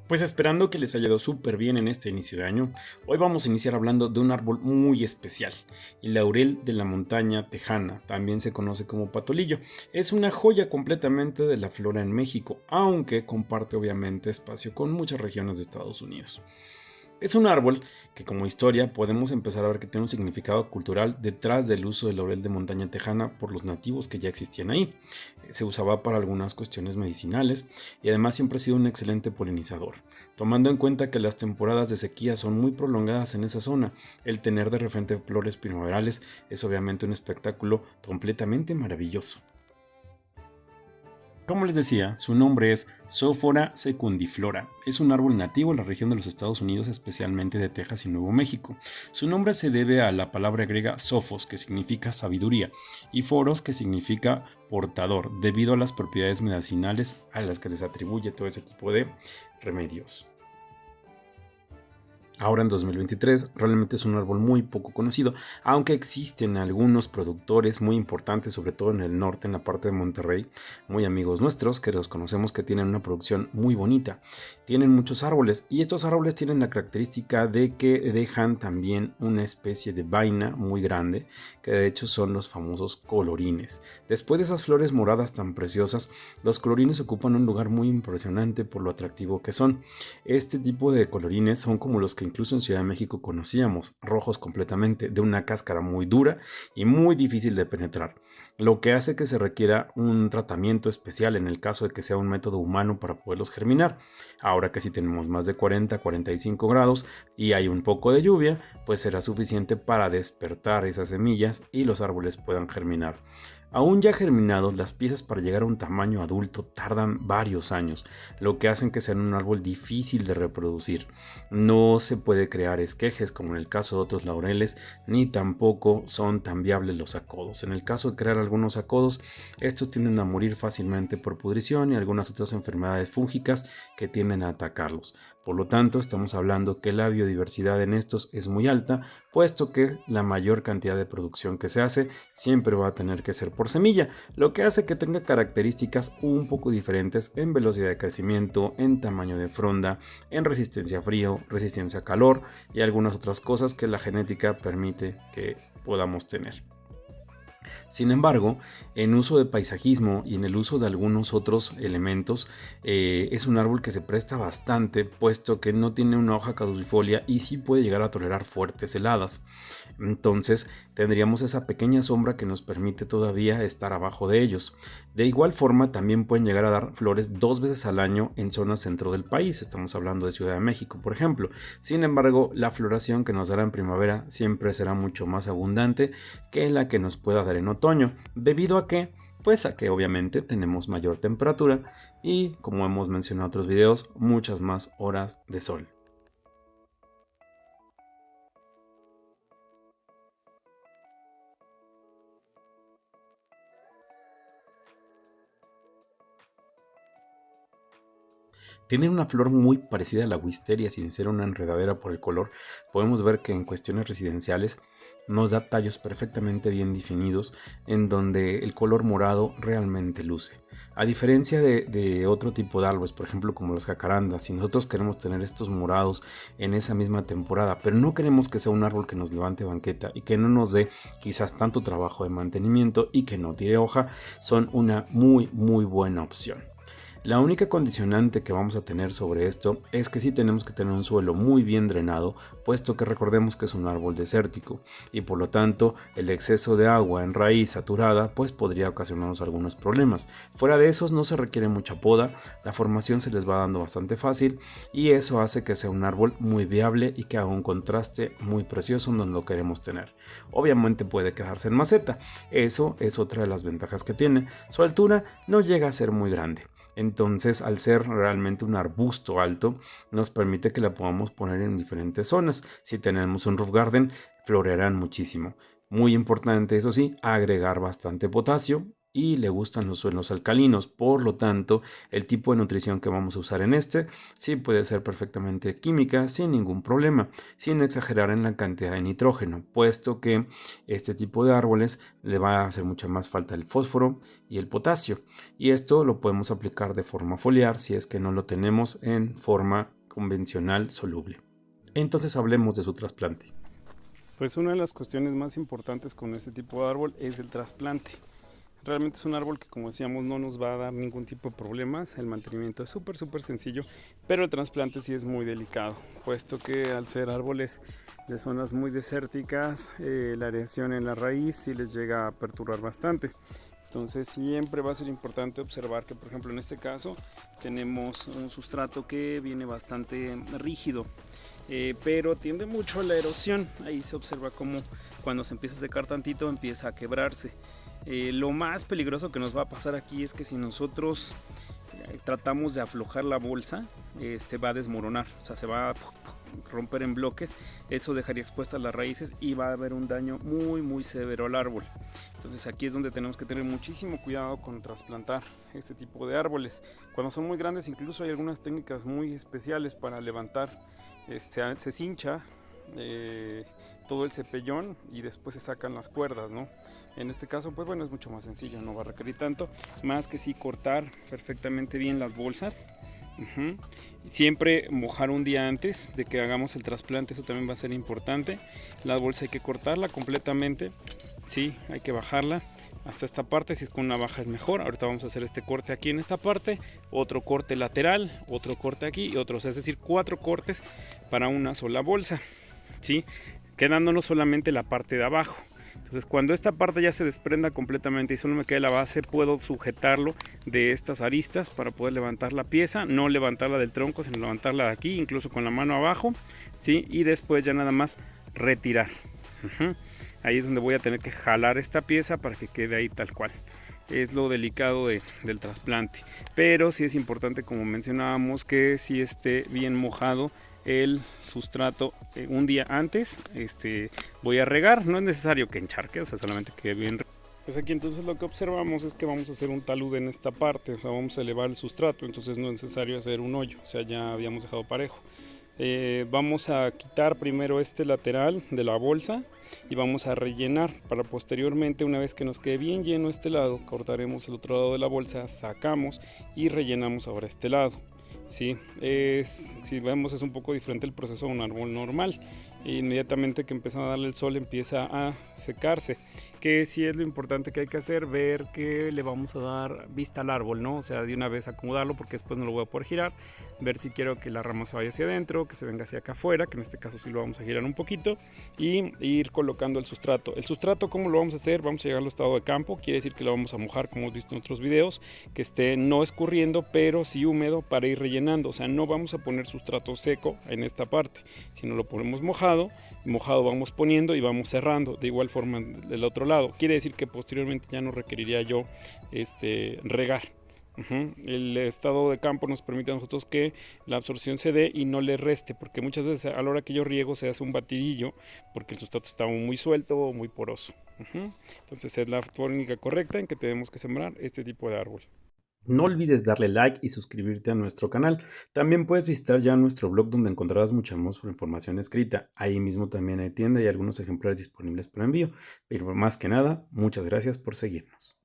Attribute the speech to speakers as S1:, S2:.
S1: Pues esperando que les haya ido súper bien en este inicio de año, hoy vamos a iniciar hablando de un árbol muy especial, el laurel de la montaña tejana, también se conoce como patolillo. Es una joya completamente de la flora en México, aunque comparte obviamente espacio con muchas regiones de Estados Unidos. Es un árbol que como historia podemos empezar a ver que tiene un significado cultural detrás del uso del laurel de montaña tejana por los nativos que ya existían ahí. Se usaba para algunas cuestiones medicinales y además siempre ha sido un excelente polinizador. Tomando en cuenta que las temporadas de sequía son muy prolongadas en esa zona, el tener de repente flores primaverales es obviamente un espectáculo completamente maravilloso. Como les decía, su nombre es Sophora secundiflora. Es un árbol nativo en la región de los Estados Unidos, especialmente de Texas y Nuevo México. Su nombre se debe a la palabra griega sophos, que significa sabiduría, y foros, que significa portador, debido a las propiedades medicinales a las que se les atribuye todo ese tipo de remedios. Ahora en 2023 realmente es un árbol muy poco conocido, aunque existen algunos productores muy importantes, sobre todo en el norte, en la parte de Monterrey, muy amigos nuestros, que los conocemos, que tienen una producción muy bonita. Tienen muchos árboles y estos árboles tienen la característica de que dejan también una especie de vaina muy grande, que de hecho son los famosos colorines. Después de esas flores moradas tan preciosas, los colorines ocupan un lugar muy impresionante por lo atractivo que son. Este tipo de colorines son como los que incluso en Ciudad de México conocíamos, rojos completamente, de una cáscara muy dura y muy difícil de penetrar, lo que hace que se requiera un tratamiento especial en el caso de que sea un método humano para poderlos germinar. Ahora que si tenemos más de 40-45 grados y hay un poco de lluvia, pues será suficiente para despertar esas semillas y los árboles puedan germinar. Aún ya germinados, las piezas para llegar a un tamaño adulto tardan varios años, lo que hacen que sea un árbol difícil de reproducir. No se puede crear esquejes como en el caso de otros laureles, ni tampoco son tan viables los acodos. En el caso de crear algunos acodos, estos tienden a morir fácilmente por pudrición y algunas otras enfermedades fúngicas que tienden a atacarlos. Por lo tanto, estamos hablando que la biodiversidad en estos es muy alta, puesto que la mayor cantidad de producción que se hace siempre va a tener que ser por semilla, lo que hace que tenga características un poco diferentes en velocidad de crecimiento, en tamaño de fronda, en resistencia a frío, resistencia a calor y algunas otras cosas que la genética permite que podamos tener. Sin embargo, en uso de paisajismo y en el uso de algunos otros elementos, es un árbol que se presta bastante, puesto que no tiene una hoja caducifolia y sí puede llegar a tolerar fuertes heladas. Entonces, tendríamos esa pequeña sombra que nos permite todavía estar abajo de ellos. De igual forma, también pueden llegar a dar flores 2 veces al año en zonas centro del país. Estamos hablando de Ciudad de México, por ejemplo. Sin embargo, la floración que nos dará en primavera siempre será mucho más abundante que la que nos pueda dar en otoño, debido a que pues a que obviamente tenemos mayor temperatura y, como hemos mencionado en otros videos, muchas más horas de sol. Tiene una flor muy parecida a la wisteria sin ser una enredadera por el color. Podemos ver que en cuestiones residenciales nos da tallos perfectamente bien definidos en donde el color morado realmente luce. A diferencia de otro tipo de árboles, por ejemplo como las jacarandas, si nosotros queremos tener estos morados en esa misma temporada, pero no queremos que sea un árbol que nos levante banqueta y que no nos dé quizás tanto trabajo de mantenimiento y que no tire hoja, son una muy buena opción. La única condicionante que vamos a tener sobre esto es que sí tenemos que tener un suelo muy bien drenado, puesto que recordemos que es un árbol desértico y por lo tanto el exceso de agua en raíz saturada pues podría ocasionarnos algunos problemas. Fuera de esos no se requiere mucha poda, la formación se les va dando bastante fácil y eso hace que sea un árbol muy viable y que haga un contraste muy precioso donde lo queremos tener. Obviamente puede quedarse en maceta, eso es otra de las ventajas que tiene. Su altura no llega a ser muy grande. Entonces, al ser realmente un arbusto alto, nos permite que la podamos poner en diferentes zonas. Si tenemos un roof garden, florearán muchísimo. Muy importante, eso sí, agregar bastante potasio y le gustan los suelos alcalinos. Por lo tanto, el tipo de nutrición que vamos a usar en este sí puede ser perfectamente química sin ningún problema, sin exagerar en la cantidad de nitrógeno, puesto que este tipo de árboles le va a hacer mucha más falta el fósforo y el potasio. Y esto lo podemos aplicar de forma foliar si es que no lo tenemos en forma convencional soluble. Entonces hablemos de su trasplante.
S2: Pues una de las cuestiones más importantes con este tipo de árbol es el trasplante. Realmente es un árbol que, como decíamos, no nos va a dar ningún tipo de problemas. El mantenimiento es súper sencillo, pero el trasplante sí es muy delicado, puesto que al ser árboles de zonas muy desérticas, la aireación en la raíz sí les llega a perturbar bastante. Entonces siempre va a ser importante observar que, por ejemplo, en este caso tenemos un sustrato que viene bastante rígido, pero tiende mucho a la erosión. Ahí se observa como cuando se empieza a secar tantito empieza a quebrarse. Lo más peligroso que nos va a pasar aquí es que si nosotros tratamos de aflojar la bolsa, va a desmoronar, o sea, se va a romper en bloques. Eso dejaría expuestas las raíces y va a haber un daño muy severo al árbol. Entonces aquí es donde tenemos que tener muchísimo cuidado con trasplantar este tipo de árboles. Cuando son muy grandes, incluso hay algunas técnicas muy especiales para levantar. Se cincha todo el cepellón y después se sacan las cuerdas, ¿no? En este caso, pues bueno, es mucho más sencillo, no va a requerir tanto, más que sí cortar perfectamente bien las bolsas. Siempre mojar un día antes de que hagamos el trasplante, eso también va a ser importante. La bolsa hay que cortarla completamente, sí, hay que bajarla hasta esta parte. Si es con una baja es mejor. Ahorita vamos a hacer este corte aquí en esta parte, otro corte lateral, otro corte aquí y otro, es decir, 4 cortes para una sola bolsa, ¿sí? Quedándonos solamente la parte de abajo. Entonces, cuando esta parte ya se desprenda completamente y solo me quede la base, puedo sujetarlo de estas aristas para poder levantar la pieza, no levantarla del tronco, sino levantarla de aquí, incluso con la mano abajo, ¿sí? Y después ya nada más retirar. Ahí es donde voy a tener que jalar esta pieza para que quede ahí tal cual. Es lo delicado del trasplante, pero sí es importante, como mencionábamos, que sí esté bien mojado el sustrato un día antes. Voy a regar, no es necesario que encharque, o sea, solamente que bien. Pues aquí entonces lo que observamos es que vamos a hacer un talud en esta parte, o sea, vamos a elevar el sustrato, entonces no es necesario hacer un hoyo, o sea, ya habíamos dejado parejo. Vamos a quitar primero este lateral de la bolsa y vamos a rellenar para posteriormente, una vez que nos quede bien lleno este lado, cortaremos el otro lado de la bolsa, sacamos y rellenamos ahora este lado. Sí, si vemos es un poco diferente el proceso de un árbol normal. Inmediatamente que empieza a darle el sol empieza a secarse, que sí es lo importante que hay que hacer, ver que le vamos a dar vista al árbol, ¿no? O sea, de una vez acomodarlo, porque después no lo voy a poder girar, ver si quiero que la rama se vaya hacia adentro, que se venga hacia acá afuera, que en este caso sí lo vamos a girar un poquito, y ir colocando el sustrato. El sustrato, ¿cómo lo vamos a hacer? Vamos a llegar al estado de campo, quiere decir que lo vamos a mojar, como hemos visto en otros videos, que esté no escurriendo, pero sí húmedo para ir rellenando. O sea, no vamos a poner sustrato seco en esta parte, sino lo ponemos mojado vamos poniendo y vamos cerrando. De igual forma del otro lado, quiere decir que posteriormente ya no requeriría yo regar. El estado de campo nos permite a nosotros que la absorción se dé y no le reste, porque muchas veces a la hora que yo riego se hace un batidillo porque el sustrato está muy suelto o muy poroso. Entonces es la técnica correcta en que tenemos que sembrar este tipo de árbol.
S1: No olvides darle like y suscribirte a nuestro canal. También puedes visitar ya nuestro blog, donde encontrarás mucha más información escrita. Ahí mismo también hay tienda y algunos ejemplares disponibles para envío. Pero más que nada, muchas gracias por seguirnos.